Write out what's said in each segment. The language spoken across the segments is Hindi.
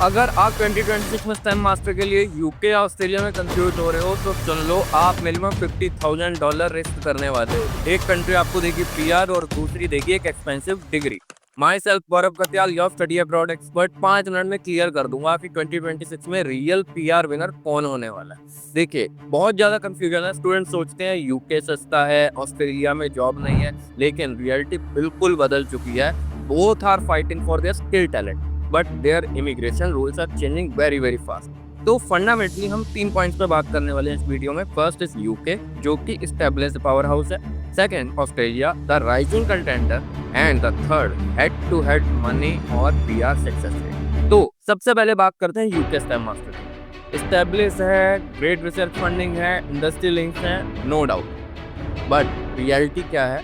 अगर आप 2026 में स्टेम मास्टर के लिए यूके या ऑस्ट्रेलिया में कंफ्यूज हो रहे हो तो सुन लो, आप मिनिमम $50,000 रिस्क करने वाले हो। एक कंट्री आपको देगी पीआर और दूसरी देगी एक expensive degree. My self Gaurav Katyal, your study abroad expert, 5 minute में क्लियर कर दूंगा कि 2026 में रियल पीआर विनर कौन होने वाला है। देखिए, बहुत ज्यादा कंफ्यूजन है। स्टूडेंट सोचते हैं यूके सस्ता है, ऑस्ट्रेलिया में जॉब नहीं है, लेकिन रियलिटी बिल्कुल बदल चुकी है। Both are fighting for their skill talent, but their immigration rules are changing very very fast. तो फंडामेंटली हम 3 पॉइंट्स पे बात करने वाले हैं इस वीडियो में। फर्स्ट इज यूके, जो कि एस्टैब्लिश्ड पावर हाउस है। Second, Australia, the rising contender. And the third, head to head money और पीआर सक्सेस रेट। तो सबसे पहले बात करते हैं यूके स्टेम मास्टर की। एस्टैब्लिश है, ग्रेट रिसर्च फंडिंग है, इंडस्ट्री लिंक्स है, नो डाउट। बट रियलिटी क्या है?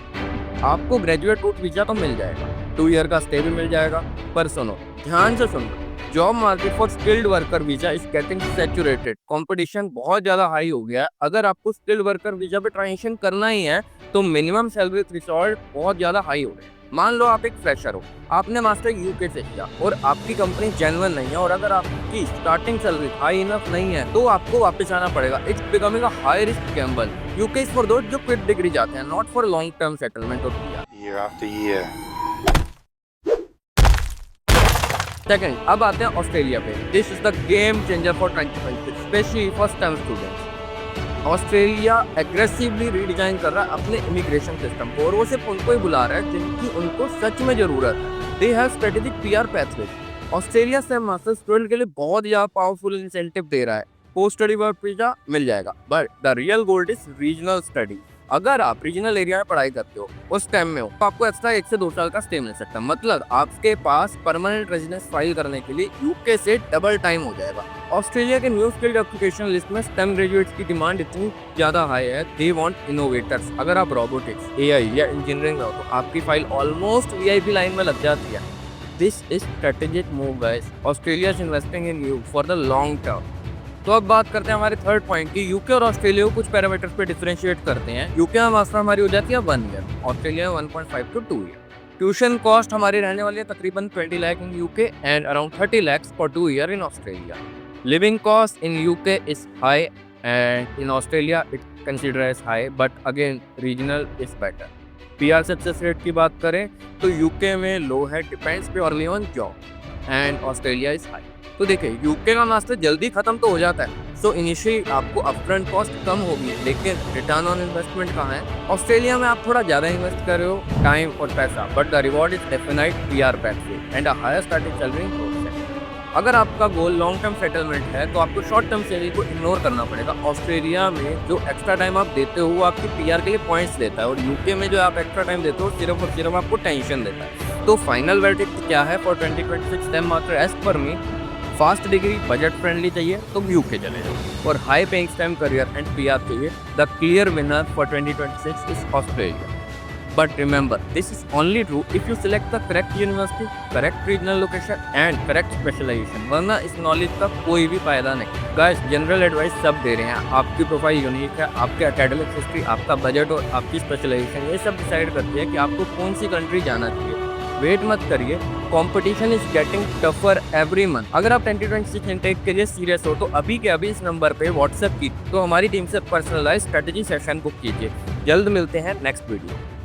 आपको ग्रेजुएट रूट वीजा तो मिल जाएगा, 2 ईयर का स्टे भी मिल जाएगा, पर सुनो, ध्यान से सुनो, job market for skilled worker visa is getting saturated. Competition बहुत ज्यादा हाई हो गया है। अगर आपको स्किल्ड वर्कर वीजा पे ट्रांजिशन करना ही है तो मिनिमम सैलरी थ्रेशोल्ड बहुत ज्यादा हाई हो गए। मान लो आप एक फ्रेशर हो, आपने मास्टर यूके से किया और आपकी कंपनी जेन्युइन नहीं है, और अगर आपकी स्टार्टिंग सैलरी हाई इनफ नहीं है तो आपको वापस आना पड़ेगा। It's becoming a high risk gamble. UK is for those जो क्विक डिग्री जाते हैं, not for long term settlement और PR. year after year. Second, अब आते हैं ऑस्ट्रेलिया पे। This is the game changer for 2026, specially first time students. Australia aggressively redesign कर रहा है अपने इमिग्रेशन सिस्टम को, और वो सिर्फ उनको ही बुला रहा है जिनकी उनको सच में जरूरत है। They have strategic PR pathway. Australia से मास्टर स्टूडेंट के लिए बहुत ज्यादा पावरफुल इंसेंटिव दे रहा है। पोस्ट स्टडी वर्क वीजा मिल जाएगा, but the real gold is regional study. अगर आप रीजनल एरिया में पढ़ाई करते हो, उस टाइम में हो, तो आपको एक्स्ट्रा 1 से 2 साल का स्टे मिल सकता है। मतलब आपके पास परमानेंट रेजिडेंस फाइल करने के लिए यूके से डबल टाइम हो जाएगा। ऑस्ट्रेलिया के न्यू स्किल्ड एप्लीकेशन लिस्ट में स्टेम ग्रेजुएट्स की डिमांड इतनी ज्यादा हाई है, दे वांट इनोवेटर्स। अगर आप रोबोटिक्स, एआई या इंजीनियरिंग में हो तो आपकी फाइल ऑलमोस्ट वीआईपी लाइन में लग जाती है। This is strategic move guys. Australia is investing in you for the long term. तो अब बात करते हैं हमारे थर्ड पॉइंट की। यूके और ऑस्ट्रेलिया को कुछ पैरामीटर्स पे डिफरेंशिएट करते हैं। यूके में मास्टर हमारी हो जाती है 1 ईयर, ऑस्ट्रेलिया में 1.5 to 2 ईयर। ट्यूशन कॉस्ट हमारी रहने वाली है तकरीबन 20 lakh in UK and around 30 lakhs for 2 year in Australia. Living cost in UK is high and in Australia it consider as high, but again regional is better. PR success rate की बात करें तो यूके में लो है, depends purely on job, and Australia is high. तो देखिए, यूके का मास्टर जल्दी खत्म तो हो जाता है, सो इनिशियली आपको अपफ्रंट कॉस्ट कम होगी, लेकिन रिटर्न ऑन इन्वेस्टमेंट कहाँ है? ऑस्ट्रेलिया में आप थोड़ा ज़्यादा इन्वेस्ट कर रहे हो टाइम और पैसा, but the reward is definite PR pathway and a higher starting salary process. अगर आपका गोल लॉन्ग टर्म सेटलमेंट है तो आपको शॉर्ट टर्म सैलरी को इग्नोर करना पड़ेगा। ऑस्ट्रेलिया में जो एक्स्ट्रा टाइम आप देते हो वो आपकी पीआर के लिए पॉइंट्स देता है, और यूके में जो आप एक्स्ट्रा टाइम देते हो सिर्फ और सिर्फ आपको टेंशन देता है। तो फाइनल वर्डिक्ट क्या है for 2026 stem master? As per me, fast degree, budget friendly चाहिए तो यूके चले जाओ, और high paying STEM career and PR चाहिए, the clear winner for 2026 is Australia. But remember, this is only true if you select the correct university, correct regional location and correct specialisation, वरना इस नॉलेज का कोई भी फायदा नहीं। गाइस, जनरल एडवाइस सब दे रहे हैं, आपकी प्रोफाइल यूनिक है, आपके एकेडमिक हिस्ट्री, आपका बजट और आपकी स्पेशलाइजेशन, ये सब डिसाइड करती है कि आपको कौन सी कंट्री जाना चाहिए। वेट मत करिए, competition is getting tougher every month. अगर आप 2026 इनटेक के लिए सीरियस हो तो अभी के अभी इस नंबर पे व्हाट्सएप की तो हमारी टीम से पर्सनलाइज स्ट्रेटेजी सेशन बुक कीजिए। जल्द मिलते हैं नेक्स्ट वीडियो।